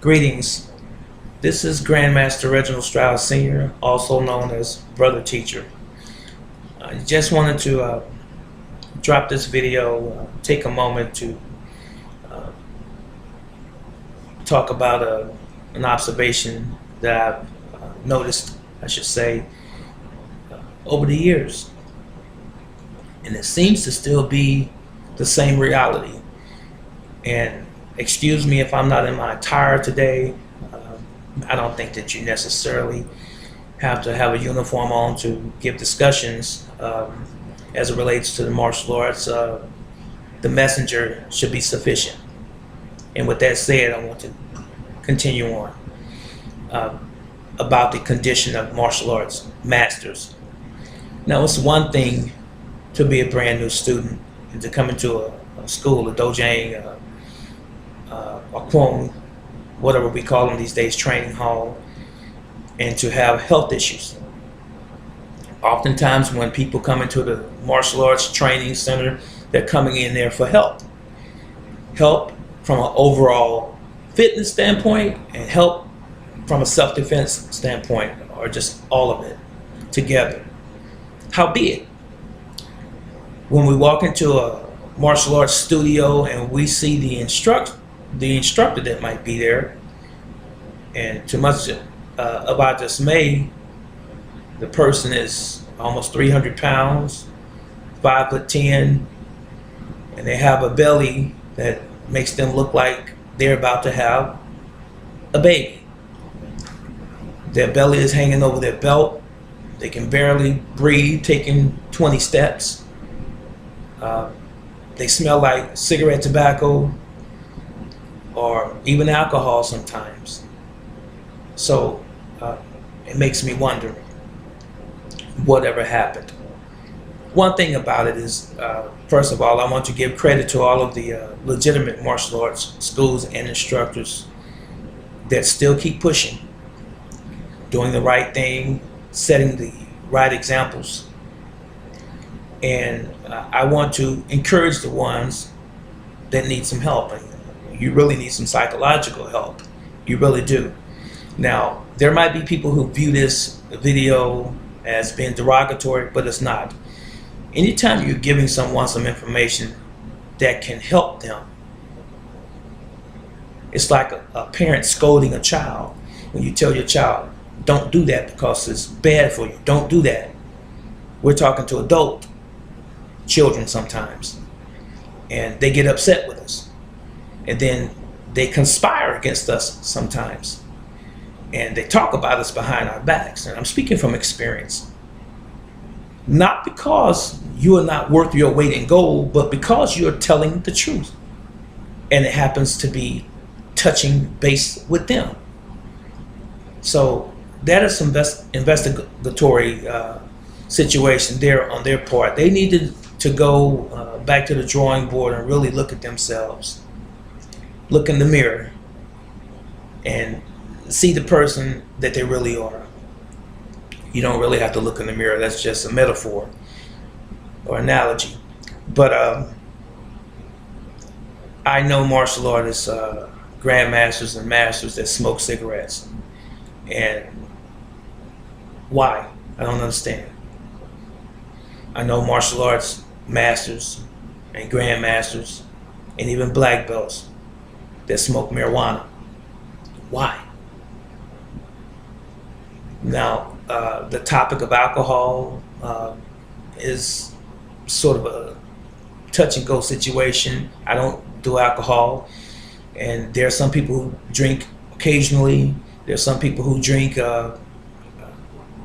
Greetings. This is Grandmaster Reginald Stroud Sr., also known as Brother Teacher. I just wanted to drop this video, take a moment to talk about an observation that I've noticed, I should say, over the years. And it seems to still be the same reality. And excuse me if I'm not in my attire today. I don't think that you necessarily have to have a uniform on to give discussions as it relates to the martial arts. The messenger should be sufficient. And with that said, I want to continue on about the condition of martial arts masters. Now, it's one thing to be a brand new student and to come into a school, a dojang, a kwon, whatever we call them these days, training hall, and to have health issues. Oftentimes when people come into the martial arts training center, they're coming in there for help. Help from an overall fitness standpoint and help from a self-defense standpoint, or just all of it together. Howbeit, when we walk into a martial arts studio and we see the instructor that might be there, and to much of our dismay, the person is almost 300 pounds, 5'10", and they have a belly that makes them look like they're about to have a baby. Their belly is hanging over their belt. They can barely breathe, taking 20 steps. They smell like cigarette tobacco or even alcohol sometimes. So it makes me wonder, whatever happened? One thing about it is, first of all, I want to give credit to all of the legitimate martial arts schools and instructors that still keep pushing, doing the right thing, setting the right examples. And I want to encourage the ones that need some help. You really need some psychological help. You really do. Now, there might be people who view this video as being derogatory, but it's not. Anytime you're giving someone some information that can help them, it's like a parent scolding a child. When you tell your child, don't do that because it's bad for you, don't do that. We're talking to adult children sometimes, and they get upset with us. And then they conspire against us sometimes. And they talk about us behind our backs. And I'm speaking from experience. Not because you are not worth your weight in gold, but because you're telling the truth. And it happens to be touching base with them. So that is some investigatory situation there on their part. They needed to go back to the drawing board and really look at themselves. Look in the mirror and see the person that they really are. You don't really have to look in the mirror. That's just a metaphor or analogy. But I know martial artists, grandmasters and masters that smoke cigarettes. And why? I don't understand. I know martial arts masters and grandmasters and even black belts that smoke marijuana. Why? Now, the topic of alcohol is sort of a touch and go situation. I don't do alcohol, and there are some people who drink occasionally. There's some people who drink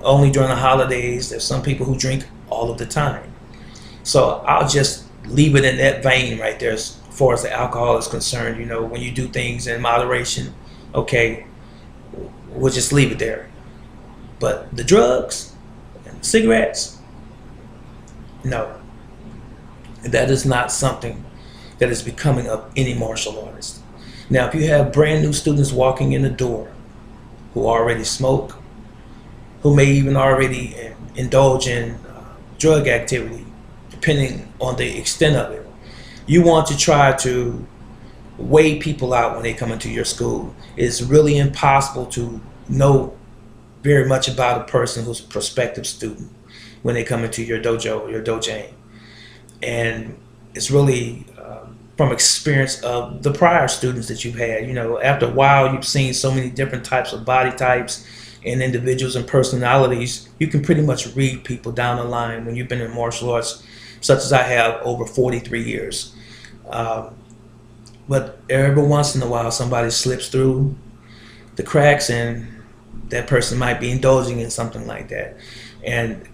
only during the holidays. There's some people who drink all of the time. So I'll just leave it in that vein right there as far as the alcohol is concerned. You know, when you do things in moderation, okay, we'll just leave it there. But the drugs and cigarettes, no. That is not something that is becoming of any martial artist. Now, if you have brand new students walking in the door who already smoke, who may even already indulge in drug activity, depending on the extent of it, you want to try to weigh people out when they come into your school. It's really impossible to know very much about a person who's a prospective student when they come into your dojo, your dojang. And it's really from experience of the prior students that you've had. You know, after a while, you've seen so many different types of body types and individuals and personalities. You can pretty much read people down the line when you've been in martial arts, such as I have over 43 years. But every once in a while, somebody slips through the cracks and that person might be indulging in something like that. And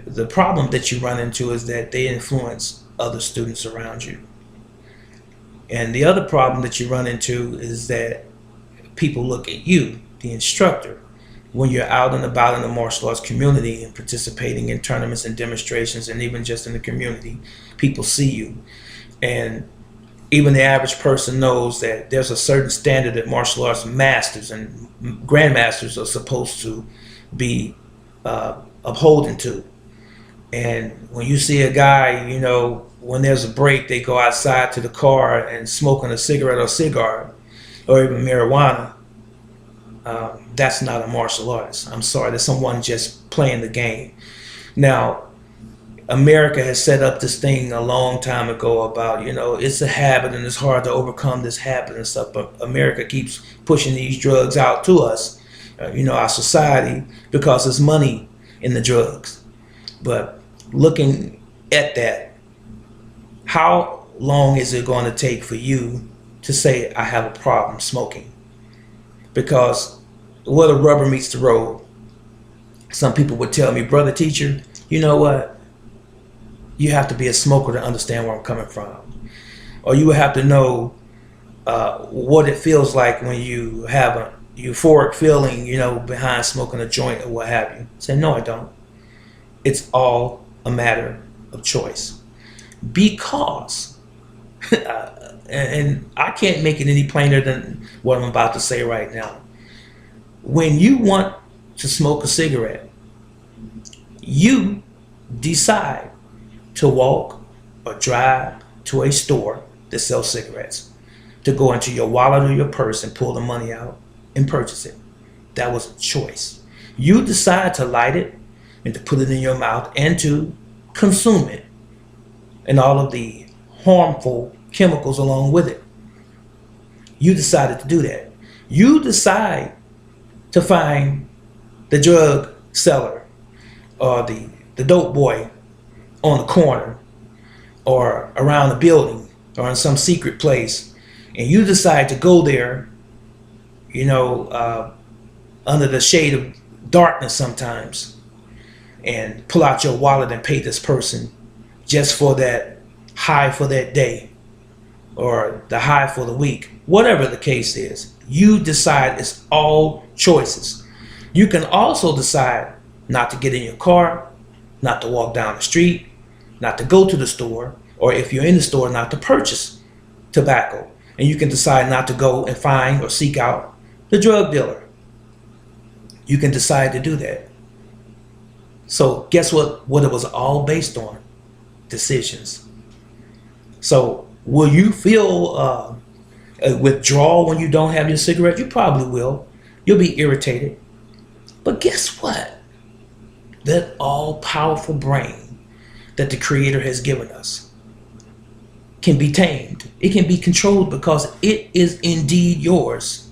the problem that you run into is that they influence other students around you. And the other problem that you run into is that people look at you, the instructor, when you're out and about in the martial arts community and participating in tournaments and demonstrations, and even just in the community, people see you. And even the average person knows that there's a certain standard that martial arts masters and grandmasters are supposed to be upholding to. And when you see a guy, you know, when there's a break, they go outside to the car and smoking a cigarette or cigar or even marijuana, that's not a martial artist. I'm sorry, that's someone just playing the game. Now, America has set up this thing a long time ago about, you know, it's a habit and it's hard to overcome this habit and stuff, but America keeps pushing these drugs out to us, you know, our society, because there's money in the drugs. But looking at that, how long is it going to take for you to say, I have a problem smoking? Because where the rubber meets the road, some people would tell me, brother teacher, you know what? You have to be a smoker to understand where I'm coming from. Or you would have to know what it feels like when you have a euphoric feeling, you know, behind smoking a joint or what have you. Say, no, I don't. It's all a matter of choice. Because, and I can't make it any plainer than what I'm about to say right now. When you want to smoke a cigarette, you decide to walk or drive to a store that sells cigarettes, to go into your wallet or your purse and pull the money out and purchase it. That was a choice. You decide to light it and to put it in your mouth and to consume it and all of the harmful chemicals along with it. You decided to do that. You decide to find the drug seller or the dope boy on the corner or around the building or in some secret place, and you decide to go there, you know, under the shade of darkness sometimes, and pull out your wallet and pay this person just for that high for that day or the high for the week. Whatever the case is, you decide. It's all choices. You can also decide not to get in your car, not to walk down the street, not to go to the store, or if you're in the store, not to purchase tobacco. And you can decide not to go and find or seek out the drug dealer. You can decide to do that. So guess what it was all based on? Decisions. So will you feel a withdrawal when you don't have your cigarette? You probably will. You'll be irritated. But guess what? That all-powerful brain that the Creator has given us can be tamed. It can be controlled because it is indeed yours.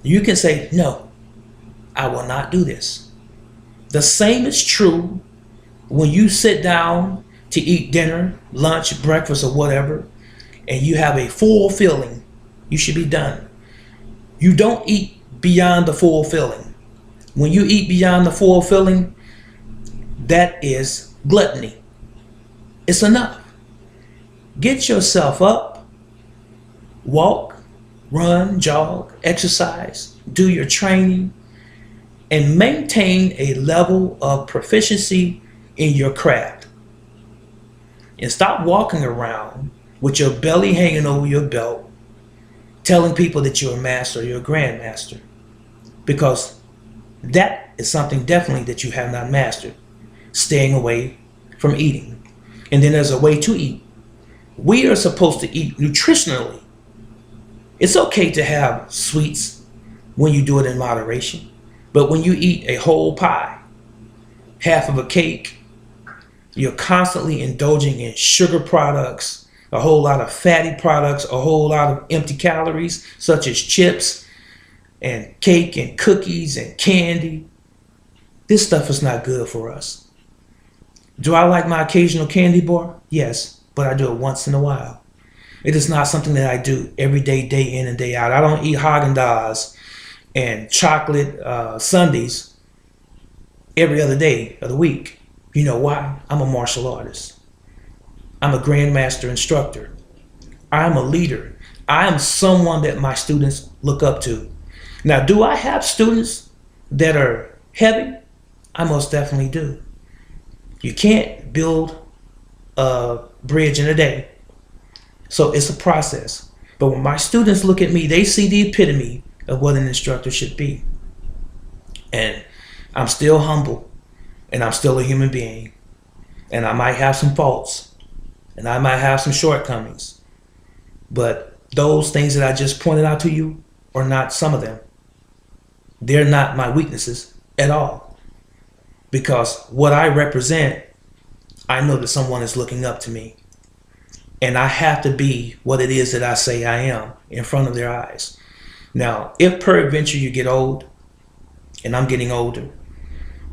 You can say, no, I will not do this. The same is true when you sit down to eat dinner, lunch, breakfast, or whatever, and you have a full feeling. You should be done. You don't eat beyond the full filling. When you eat beyond the full filling, that is gluttony. It's enough. Get yourself up, walk, run, jog, exercise, do your training, and maintain a level of proficiency in your craft. And stop walking around with your belly hanging over your belt, telling people that you're a master or you're a grandmaster, because that is something definitely that you have not mastered. Staying away from eating. And then there's a way to eat. We are supposed to eat nutritionally It's okay to have sweets when you do it in moderation. But when you eat a whole pie, half of a cake, you're constantly indulging in sugar products, a whole lot of fatty products, a whole lot of empty calories, such as chips and cake and cookies and candy. This stuff is not good for us. Do I like my occasional candy bar? Yes, but I do it once in a while. It is not something that I do every day, day in and day out. I don't eat Haagen-Dazs and chocolate sundaes every other day of the week. You know why? I'm a martial artist. I'm a grandmaster instructor. I'm a leader. I am someone that my students look up to. Now, do I have students that are heavy? I most definitely do. You can't build a bridge in a day. So it's a process. But when my students look at me, they see the epitome of what an instructor should be. And I'm still humble, and I'm still a human being, and I might have some faults, and I might have some shortcomings. But those things that I just pointed out to you are not some of them. They're not my weaknesses at all. Because what I represent, I know that someone is looking up to me. And I have to be what it is that I say I am in front of their eyes. Now, if peradventure you get old, and I'm getting older,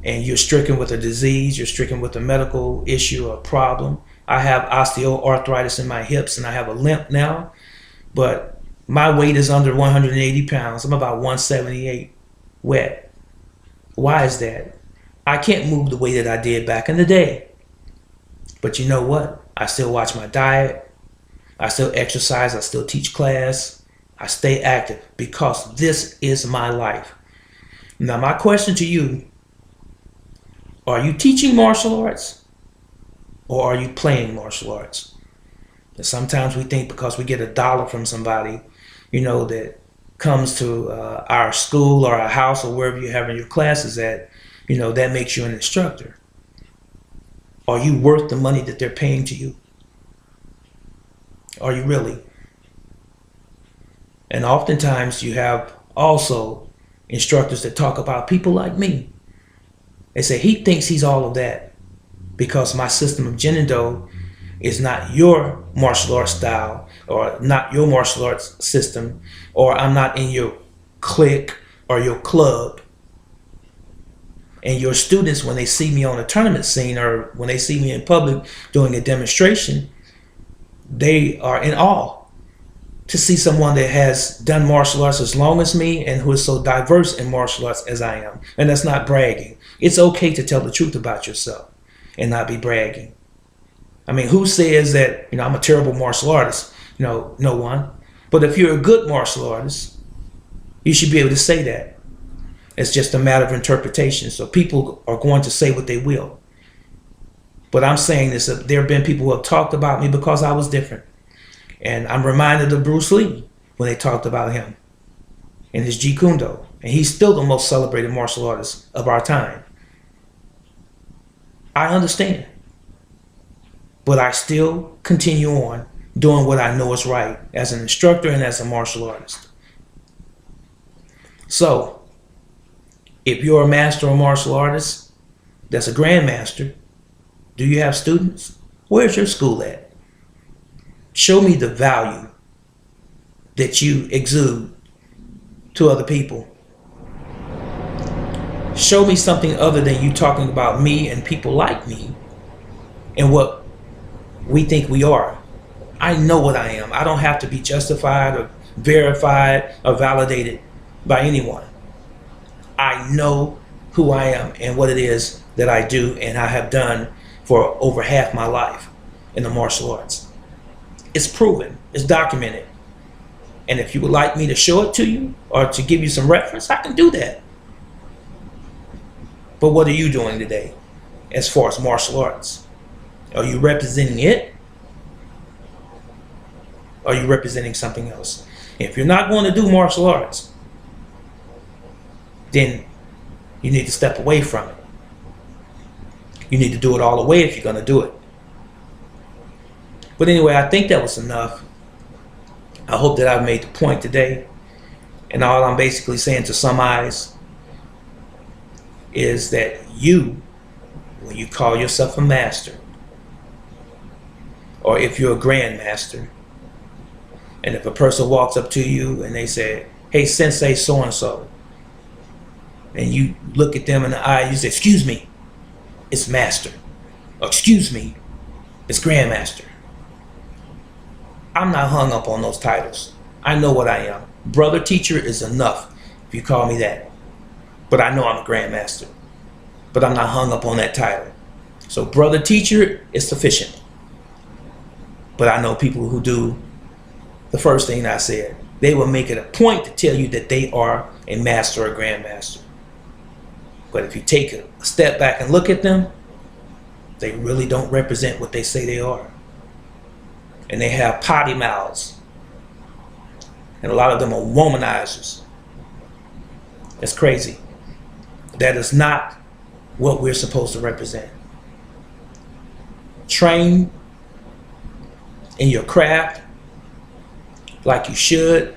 and you're stricken with a disease, you're stricken with a medical issue or problem. I have osteoarthritis in my hips, and I have a limp now, but my weight is under 180 pounds. I'm about 178 wet. Why is that? I can't move the way that I did back in the day. But you know what? I still watch my diet. I still exercise. I still teach class. I stay active because this is my life. Now, my question to you, are you teaching martial arts or are you playing martial arts? And sometimes we think because we get $1 from somebody, that comes to our school or our house or wherever you're having your classes at, that makes you an instructor. Are you worth the money that they're paying to you? Are you really? And oftentimes you have also instructors that talk about people like me. They say he thinks he's all of that because my system of Jinen-Do is not your martial arts style or not your martial arts system, or I'm not in your clique or your club. And your students, when they see me on a tournament scene or when they see me in public doing a demonstration, they are in awe to see someone that has done martial arts as long as me and who is so diverse in martial arts as I am. And that's not bragging. It's okay to tell the truth about yourself and not be bragging. I mean, who says that, I'm a terrible martial artist? No one. But if you're a good martial artist, you should be able to say that. It's just a matter of interpretation. So people are going to say what they will. But I'm saying this, there have been people who have talked about me because I was different. And I'm reminded of Bruce Lee when they talked about him in his Jeet Kune Do. And he's still the most celebrated martial artist of our time. I understand. But I still continue on doing what I know is right as an instructor and as a martial artist. So, if you're a master or martial artist that's a grandmaster, do you have students? Where's your school at? Show me the value that you exude to other people. Show me something other than you talking about me and people like me and what we think we are. I know what I am. I don't have to be justified or verified or validated by anyone. I know who I am and what it is that I do and I have done for over half my life in the martial arts. It's proven, it's documented. And if you would like me to show it to you or to give you some reference, I can do that. But what are you doing today as far as martial arts? Are you representing it? Or are you representing something else? If you're not going to do martial arts, then you need to step away from it. You need to do it all the way if you're going to do it. But anyway, I think that was enough. I hope that I've made the point today. And all I'm basically saying to some eyes is that you, when you call yourself a master, or if you're a grandmaster, and if a person walks up to you and they say, hey, Sensei so-and-so, and you look at them in the eye and you say, excuse me, it's master. Or excuse me, it's grandmaster. I'm not hung up on those titles. I know what I am. Brother teacher is enough if you call me that. But I know I'm a grandmaster. But I'm not hung up on that title. So brother teacher is sufficient. But I know people who do the first thing I said. They will make it a point to tell you that they are a master or grandmaster. But if you take a step back and look at them, they really don't represent what they say they are. And they have potty mouths. And a lot of them are womanizers. It's crazy. That is not what we're supposed to represent. Train in your craft like you should.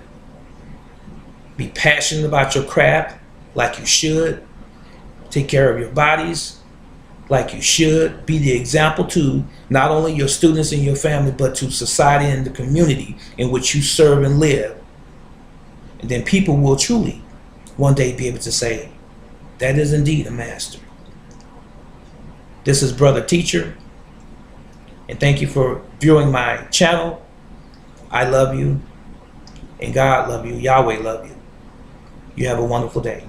Be passionate about your craft like you should. Take care of your bodies like you should. Be the example to not only your students and your family, but to society and the community in which you serve and live. And then people will truly one day be able to say, that is indeed a master. This is Brother Teacher, and thank you for viewing my channel. I love you, and God love you, Yahweh love you. You have a wonderful day.